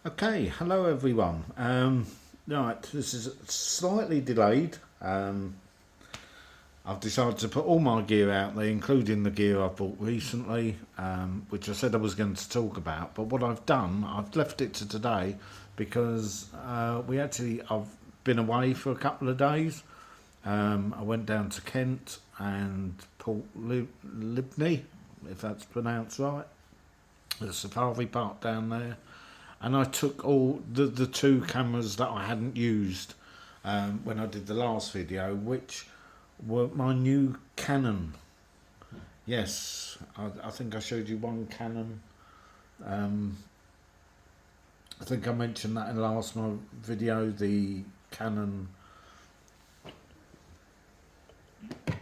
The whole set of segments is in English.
Okay, hello everyone. Right, this is slightly delayed. I've decided to put all my gear out there, including the gear I bought recently, which I said I was going to talk about. But what I've done, I've left it to today because I've been away for a couple of days. I went down to Kent and Port Libney, if that's pronounced right, the safari park down there. And I took all the two cameras that I hadn't used when I did the last video, which were my new Canon. Yes, I think I showed you one Canon. I think I mentioned that in the last my video, the Canon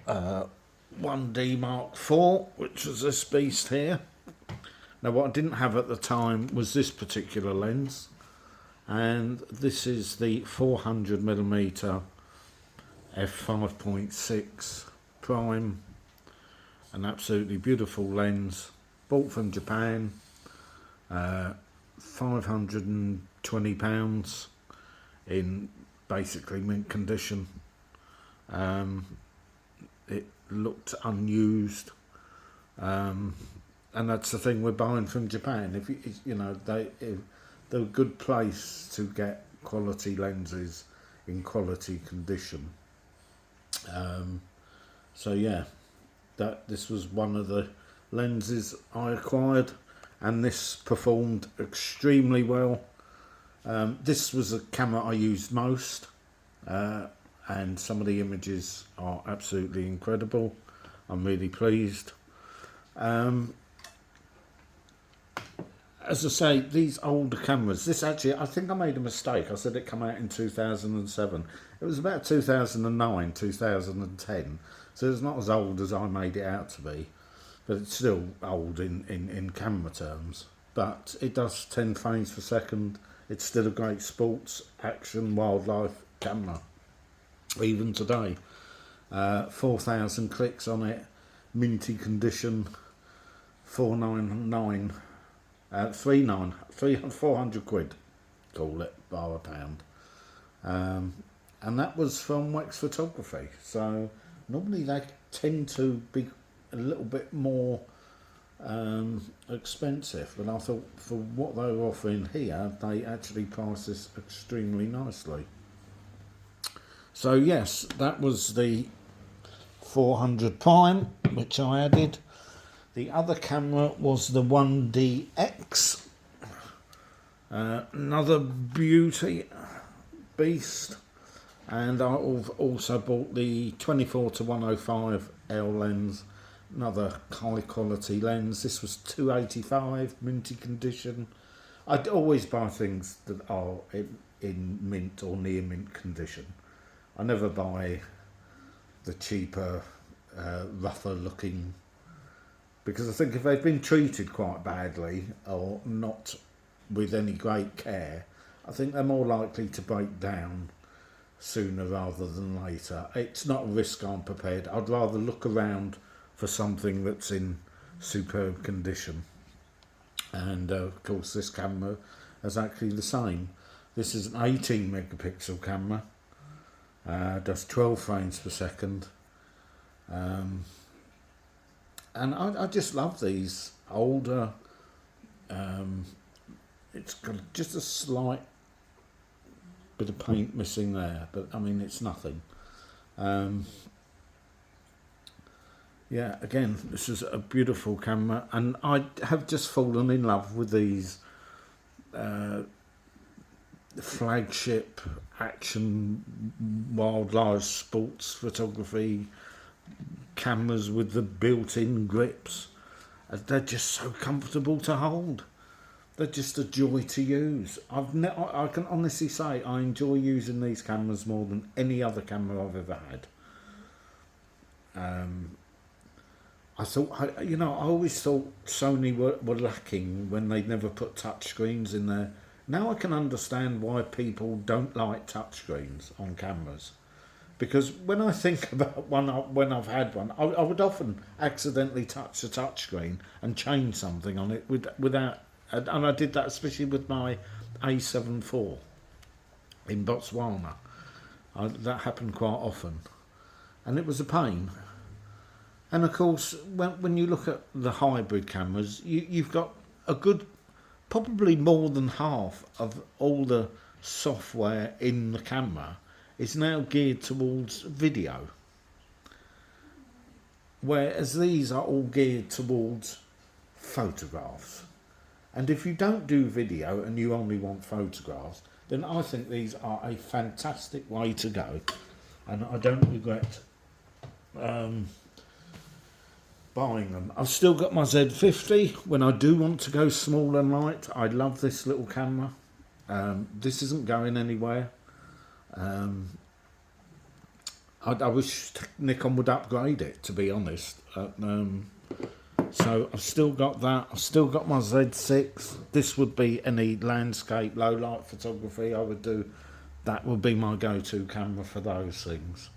1D Mark IV, which was this beast here. Now what I didn't have at the time was this particular lens, and this is the 400mm f5.6 prime, an absolutely beautiful lens, bought from Japan, £520 in basically mint condition. It looked unused. And that's the thing we're buying from Japan. They're a good place to get quality lenses in quality condition. So yeah, this was one of the lenses I acquired, and this performed extremely well. This was a camera I used most, and some of the images are absolutely incredible. I'm really pleased. As I say, these older cameras, I think I made a mistake. I said it came out in 2007. It was about 2009, 2010. So it's not as old as I made it out to be. But it's still old in camera terms. But it does 10 frames per second. It's still a great sports, action, wildlife camera. Even today. 4,000 clicks on it. Minty condition. 499. 400 quid, call it, bar a pound. And that was from Wax Photography. So normally they tend to be a little bit more expensive, but I thought for what they were offering here, they actually priced this extremely nicely. So yes, that was the 400 prime, which I added. The other camera was the 1DX, another beauty beast, and I've also bought the 24-105 L lens, another high quality lens. This was £285, minty condition. I'd always buy things that are in mint or near mint condition. I never buy the cheaper, rougher looking, because I think if they've been treated quite badly or not with any great care, I think they're more likely to break down sooner rather than later. It's not a risk I'm prepared. I'd rather look around for something that's in superb condition. And of course this camera is actually the same. This is an 18 megapixel camera, does 12 frames per second. And I just love these older, it's got just a slight bit of paint missing there, but I mean it's nothing. Yeah, again, this is a beautiful camera, and I have just fallen in love with these flagship action wildlife sports photography cameras with the built-in grips. They're just so comfortable to hold. They're just a joy to use. I can honestly say I enjoy using these cameras more than any other camera I've ever had. I always thought Sony were lacking when they never put touchscreens in there. Now I can understand why people don't like touchscreens on cameras. Because when I think about when I've had one, I would often accidentally touch the touchscreen and change something on it without and I did that especially with my A7 IV in Botswana. That happened quite often, and it was a pain. And of course, when you look at the hybrid cameras, you've got a good, probably more than half of all the software in the camera is now geared towards video, whereas these are all geared towards photographs. And if you don't do video and you only want photographs, then I think these are a fantastic way to go, and I don't regret buying them. I've still got my Z50 when I do want to go small and light. I love this little camera. This isn't going anywhere. I wish Nikon would upgrade it, to be honest. So I've still got that. I've still got my Z6. This would be any landscape, low light photography I would do. That would be my go-to camera for those things.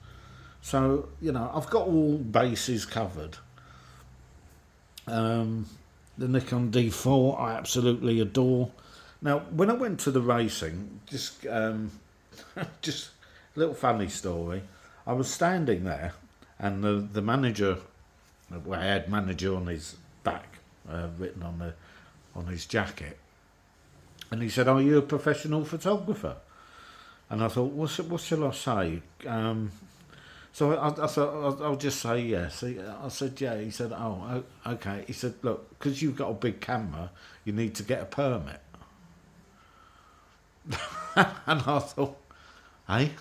So, you know, I've got all bases covered. The Nikon D4 I absolutely adore. Now, when I went to the racing, just just a little funny story. I was standing there, and the manager, well, I had manager on his back, written on his jacket, and he said, "Are you a professional photographer?" And I thought, what shall I say? So I thought I'll just say yes. I said yeah. He said, "Oh, okay." He said, "Look, because you've got a big camera, you need to get a permit." And I thought, hey,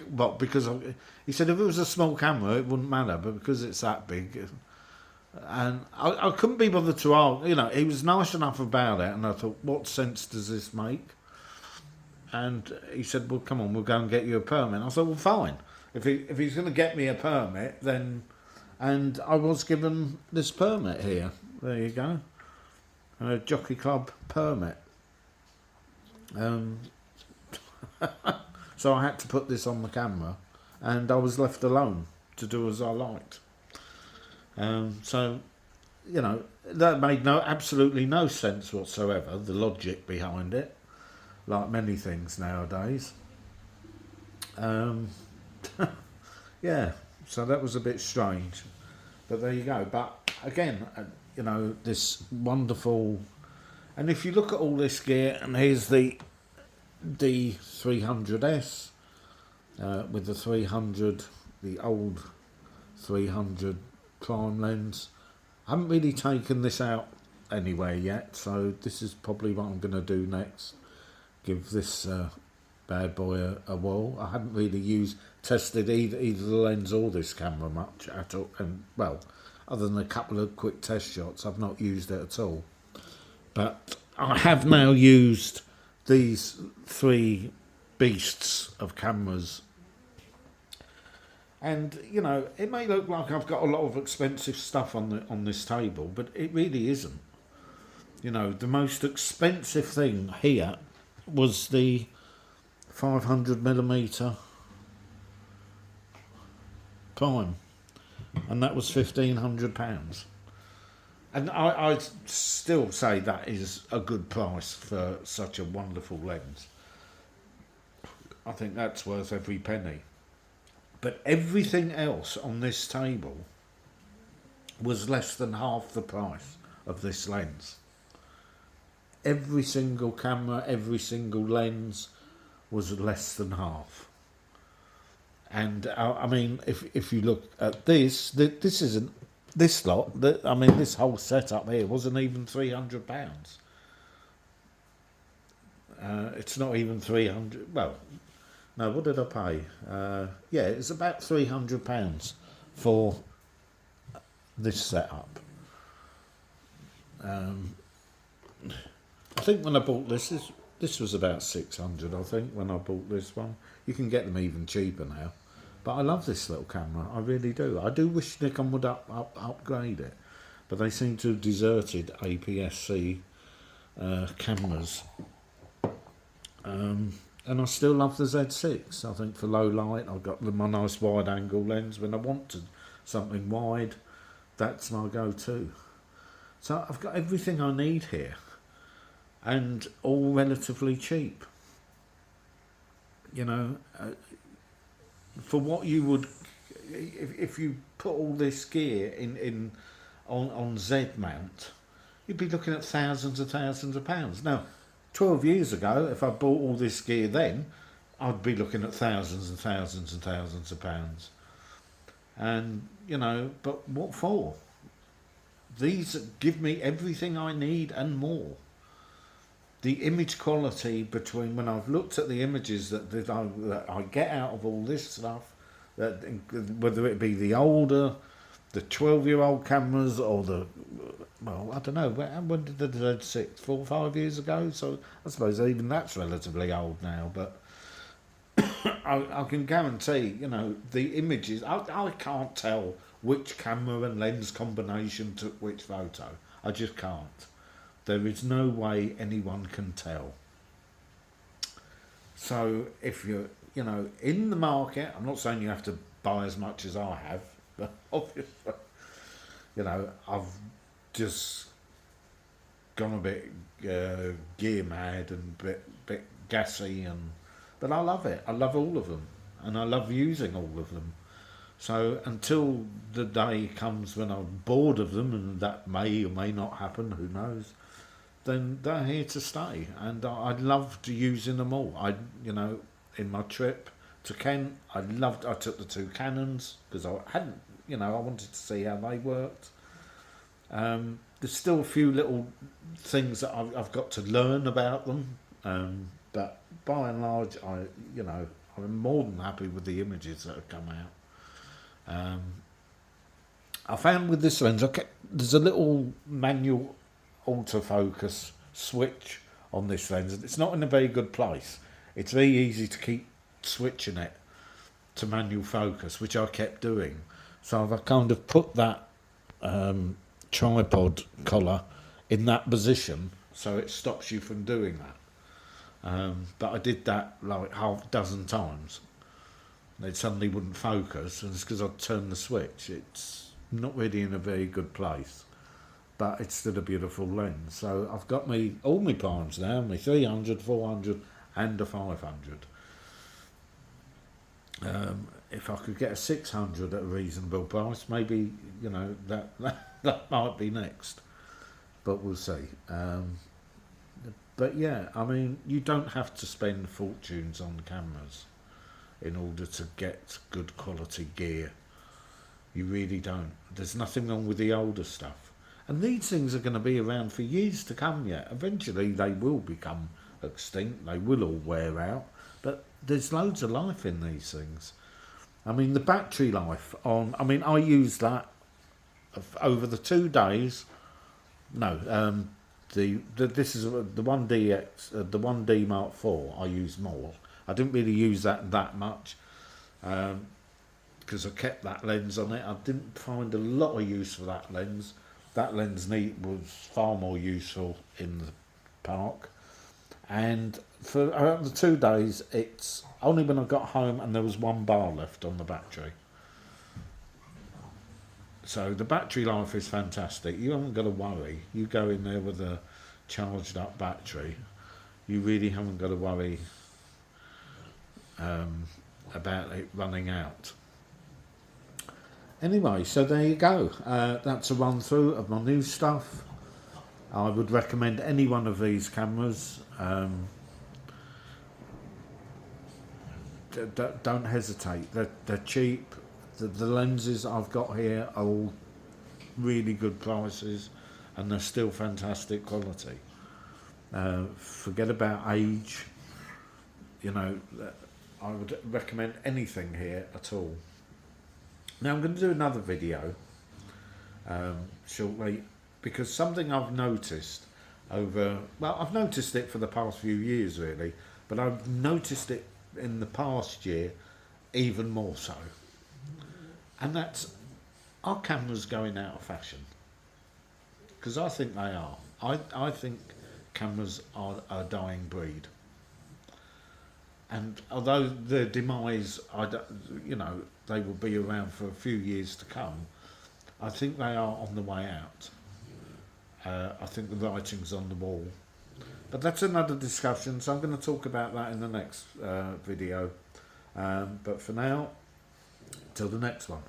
what? Because he said if it was a small camera, it wouldn't matter, but because it's that big, and I couldn't be bothered to argue. You know, he was nice enough about it, and I thought, what sense does this make? And he said, "Well, come on, we'll go and get you a permit." I thought, well, fine. If he's going to get me a permit, then, and I was given this permit here. There you go, a jockey club permit. So I had to put this on the camera, and I was left alone to do as I liked. So, you know, that made absolutely no sense whatsoever, the logic behind it, like many things nowadays. Yeah, so that was a bit strange, but there you go. But again, you know, this wonderful, and if you look at all this gear, and here's the D300S with the 300, the old 300 prime lens. I haven't really taken this out anywhere yet, so this is probably what I'm going to do next. Give this bad boy a whirl. I haven't really tested either the lens or this camera much at all, and well, other than a couple of quick test shots, I've not used it at all. But I have now used these three beasts of cameras, and you know, it may look like I've got a lot of expensive stuff on this table, but it really isn't. You know, the most expensive thing here was the 500mm prime, and that was £1,500. And I still say that is a good price for such a wonderful lens. I think that's worth every penny. But everything else on this table was less than half the price of this lens. Every single camera, every single lens was less than half. And I mean, if you look at this isn't. This lot, I mean, this whole setup here wasn't even £300. It's not even 300. Well, no, what did I pay? Yeah, it's about £300 for this setup. I think when I bought this was about 600. I think when I bought this one, you can get them even cheaper now. But I love this little camera, I really do. I do wish Nikon would upgrade it, but they seem to have deserted APS-C cameras. And I still love the Z6. I think for low light, I've got my nice wide angle lens. When I want something wide, that's my go-to. So I've got everything I need here. and all relatively cheap. You know, for what you would, if you put all this gear in on Z mount, you'd be looking at thousands of pounds. Now, 12 years ago, if I bought all this gear then, I'd be looking at thousands and thousands and thousands of pounds. And, you know, but what for? These give me everything I need and more. The image quality between when I've looked at the images that I get out of all this stuff, that whether it be the older, the 12-year-old cameras or the, well, I don't know, when did the Z6, 4 or 5 years ago? So I suppose even that's relatively old now, but I can guarantee, you know, the images, I can't tell which camera and lens combination took which photo. I just can't. There is no way anyone can tell. So if you're, you know, in the market, I'm not saying you have to buy as much as I have, but obviously, you know, I've just gone a bit gear mad and bit gassy, but I love it. I love all of them, and I love using all of them. So until the day comes when I'm bored of them, and that may or may not happen, who knows, then they're here to stay, and I loved using them all. You know, in my trip to Kent, I took the 2 canons because I hadn't, you know, I wanted to see how they worked. There's still a few little things that I've got to learn about them, but by and large, I'm more than happy with the images that have come out. I found with this lens, there's a little manual autofocus switch on this lens, and it's not in a very good place. It's very easy to keep switching it to manual focus, which I kept doing. So I've kind of put that tripod collar in that position so it stops you from doing that. But I did that like half a dozen times. It suddenly wouldn't focus, and it's because I'd turned the switch. It's not really in a very good place, but it's still a beautiful lens. So I've got all my primes now, my 300, 400 and a 500. If I could get a 600 at a reasonable price, maybe, you know, that might be next, but we'll see. But yeah, I mean, you don't have to spend fortunes on cameras in order to get good quality gear. You really don't. There's nothing wrong with the older stuff. And these things are going to be around for years to come yet. Eventually they will become extinct, they will all wear out, but there's loads of life in these things. I mean, the battery life I used that over the 2 days. No, this is the 1DX, the 1D Mark IV. I used more. I didn't really use that much because I kept that lens on it. I didn't find a lot of use for that lens. That lens was far more useful in the park. And for the 2 days, it's only when I got home and there was 1 bar left on the battery. So the battery life is fantastic. You haven't got to worry. You go in there with a charged up battery. You really haven't got to worry about it running out. Anyway, so there you go. That's a run through of my new stuff. I would recommend any one of these cameras. Don't hesitate. They're cheap. The lenses I've got here are all really good prices, and they're still fantastic quality. Forget about age. You know, I would recommend anything here at all. Now I'm going to do another video shortly, because something I've noticed I've noticed it for the past few years really, but I've noticed it in the past year even more so, and that's our cameras going out of fashion, because I think they are. I think cameras are a dying breed, and although their demise, they will be around for a few years to come, I think they are on the way out. I think the writing's on the wall. But that's another discussion, so I'm going to talk about that in the next video. But for now, till the next one.